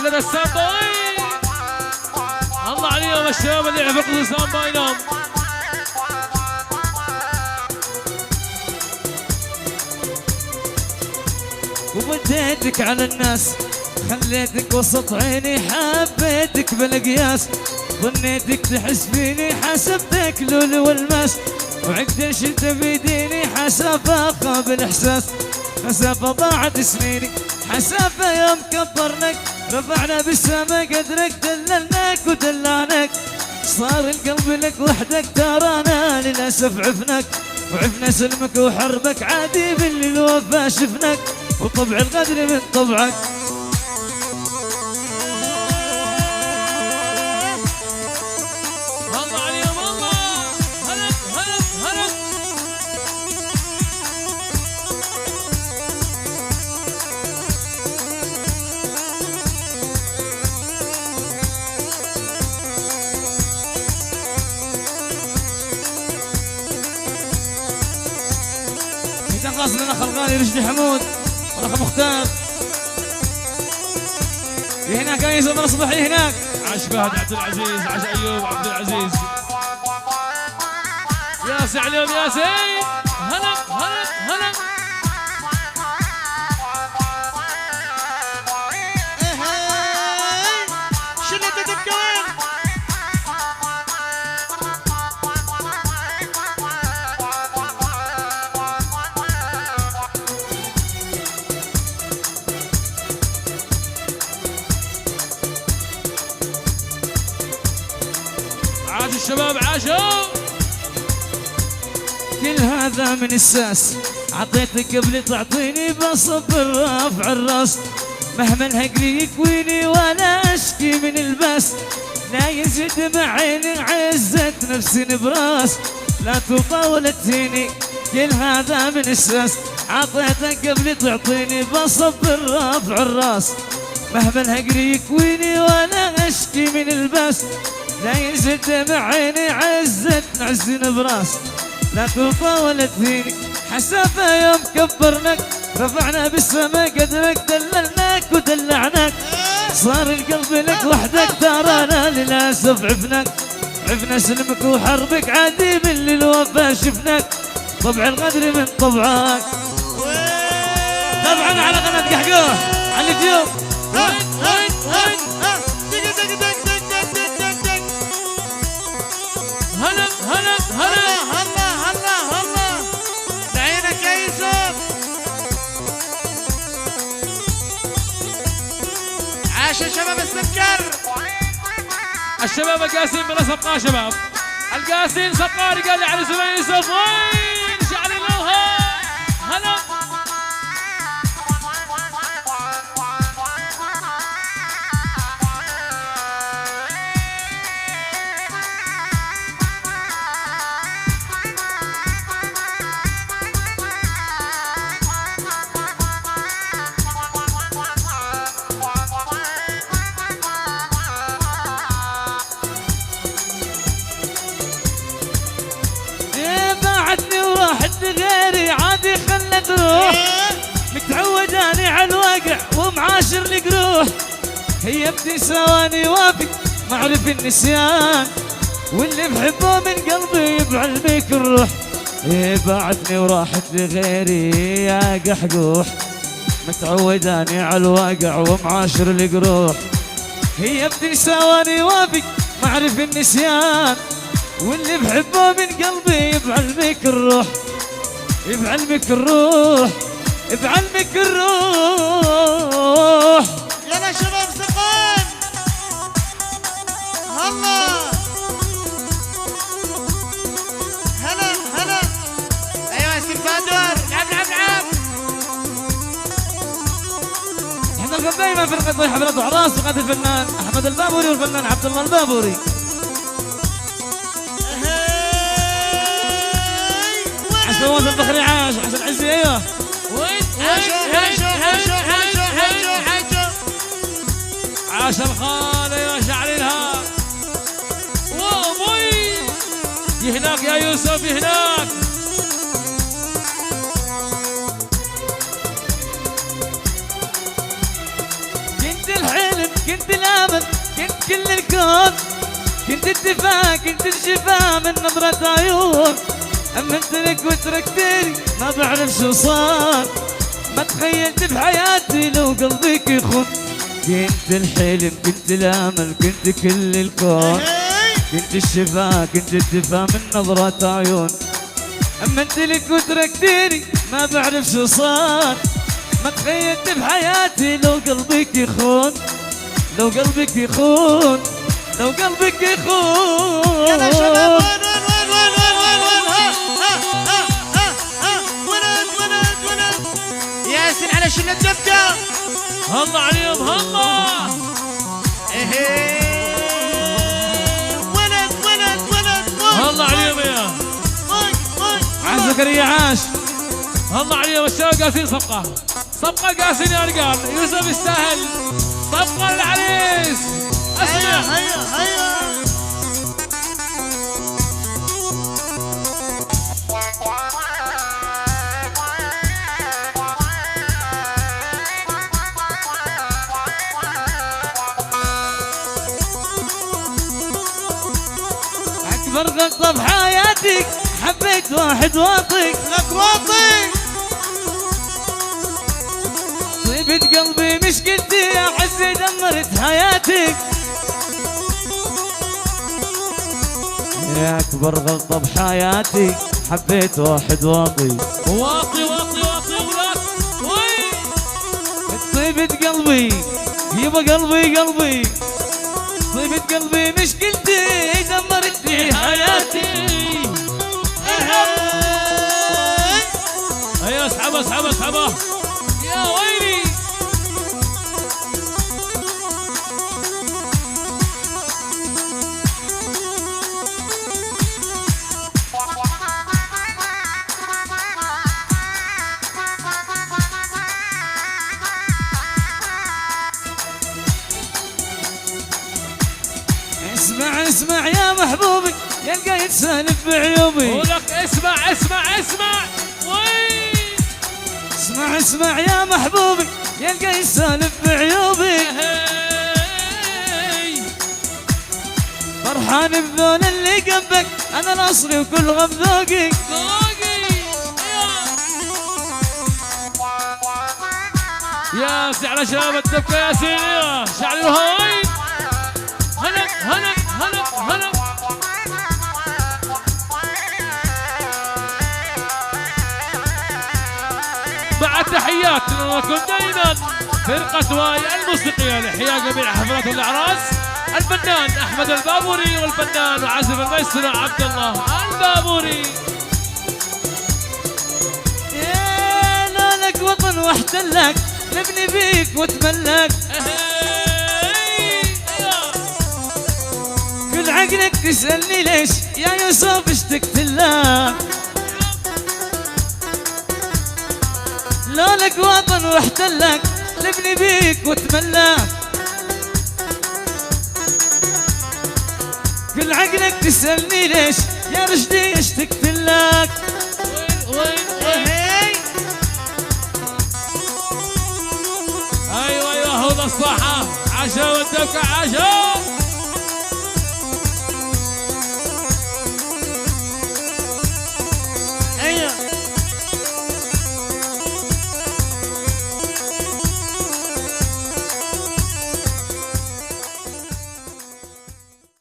فرقة السامبا. الله عليهم الشباب اللي يحفظوا السامبا لهم. ومديتك على الناس خليتك وسط عيني حبيتك بالقياس ظنيتك تحس فيني حسبتك لول والماس وعقد شلت بيديني حسافة قابل احساس مسافة ضاعت سنيني حسافة يوم كبرناك رفعنا بالسما قدرك دللناك ودلعناك صار القلب لك وحدك ترانا للاسف عفناك وعفنا سلمك وحربك عادي بالوفا شفناك وطبع الغدر من طبعك الله عليهم الله. هلا هلا هلا. إذا خاص لنا خلقاني رشدي حمود والأخ مختار هناك أي صدر صبحي هناك عاش فهد عبد العزيز، عاش ايوب عبد العزيز. يا سعلوم يا سيد. هلا هلا هلا. شنو تتكلم عاش الشباب عاشوا. كل هذا من الساس عطيتك قبل تعطيني بصب رافع الراس مهما الهقلي يكويني ولا اشكي من الباس لا يزيد مع عيني عزت نفسي براس لا تطاول تهيني كل هذا من الساس عطيتك قبل تعطيني بصب رافع الراس مهما الهقلي يكويني ولا اشكي من الباس لا يزيد مع عيني عزت نعزين براس لا تطاول تهيني حسافة يوم كبرناك رفعنا بالسما قدرك دللناك ودلعناك صار القلب لك وحدك ترانا للاسف عفناك عفنا سلمك وحربك عادي من الوفا شفناك طبع الغدر من طبعك طبعا على قناة قحقوح على اليوتيوب هلا هلا هلا. لعينك يا يوسف عاش شباب السكر الشباب القاسين بلا سبقة شباب. القاسين سبقاري قال لي على سبيل يوسف وين شعر اللوها. هلا. بعدني وراحت غيري عادي خلنا تروح متعود اني على الواقع ومعاشر القروح هي ابتساماني وافي معرف النسيان واللي بحبه من قلبي بعلمك الروح بعدني وراحت لغيري يا قحقوح متعود اني على الواقع ومعاشر القروح هي ابتساماني وافي معرف النسيان واللي بحبه من قلبي بعلمك الروح بعلمك الروح بعلمك الروح يلا شباب سقون الله هلا هلا ايوه يا سيف فادور لعب لعب لعب احنا نلقى دايما فرقة ضي حفلات وعراس فقط الفنان احمد البابوري والفنان عبد الله البابوري فواز البخري عاش حسن عزي ايوه وين حاجو عاش الخال يا شعرها. وابوي هناك يا يوسف هناك. كنت الحلم كنت الامل كنت كل الكون، كنت الدفاع كنت الشفاء من نظرة عيون. امنت لك وتركتني ما بعرف شو صار، ما تخيلت بحياتي لو قلبك يخون. كنت الحلم كنت الامل كنت كل الكون، كنت الشفاء كنت الدفاع من نظرة عيون. امنت لك وتركتني ما بعرف شو صار، ما تخيلت بحياتي لو قلبك يخون، لو قلبك يخون، لو قلبك يخون. يلا شباب وين ولد ياسين على شنو الدبكة. الله عليهم الله. ولد الله عليهم يا عز زكريا عاش. الله عليهم الشباب قاسين صفقة، صفقة قاسين يا رجال. يوسف يستاهل صفقة للعريس. اسمع هيا اكبر غلطة بحياتك حبيت واحد واطي، لك واطي. طيبة قلبي مشكلتي يا عزي دمرت حياتك. يا اكبر غلطة بحياتي حبيت واحد واطي، واطي ولاد وي. طيبة قلبي يبا قلبي طيبة قلبي مشكلتي دمرت في حياتي. هيا اسحبها يا ويلي. اسمع يا محبوبي يلقى يتسالف بعيوبي. ولك اسمع وي. اسمع يا محبوبي يلقى يسالف بعيوبي. فرحان بذول اللي جنبك انا الاصلي وكل غم ذوقي. يا سي على شباب الدبكة يا سيدي. شعل الهوين هلا بعد تحيات لكم دائما فرقة واي الموسيقية لإحياء جميع حفلات الأعراس، الفنان أحمد البابوري والفنان وعازف المايسترو عبد الله البابوري. يا لك وطن واحتلك نبني بيك وتملك، كل عقلك تسألني ليش يا يوسف اشتقت لك. لك وطن واحتلك نبني بيك وتملك، كل عقلك تسألني ليش يا رشدي اشتقت لك. ايوه هو الصحة. عشا والدبكة عشا.